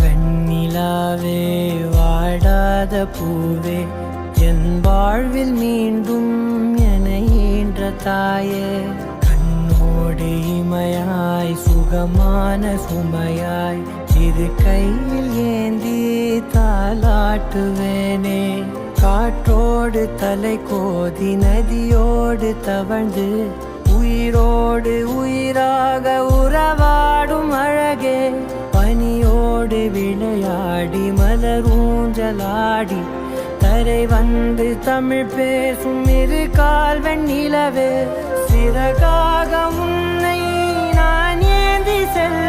வெண்ணிலாவே வாடாத பூவே என் வாழ்வில் மீண்டும் என ஈன்ற தாயே கண்ணோடு இமையாய் சுகமான சுமையாய் இது கையில் ஏந்தி தாலாட்டுவேனே காற்றோடு தலை கோதி நதியோடு தவழ்ந்து உயிரோடு உயிராக உறவாடும் அழகே பனியோடு விளையாடி மலர் ஊஞ்சலாடி தரை வந்து தமிழ் பேசும் இரு கால் வெண்ணிலவே சிறகாக உன்னை நான் ஏந்தி செல்ல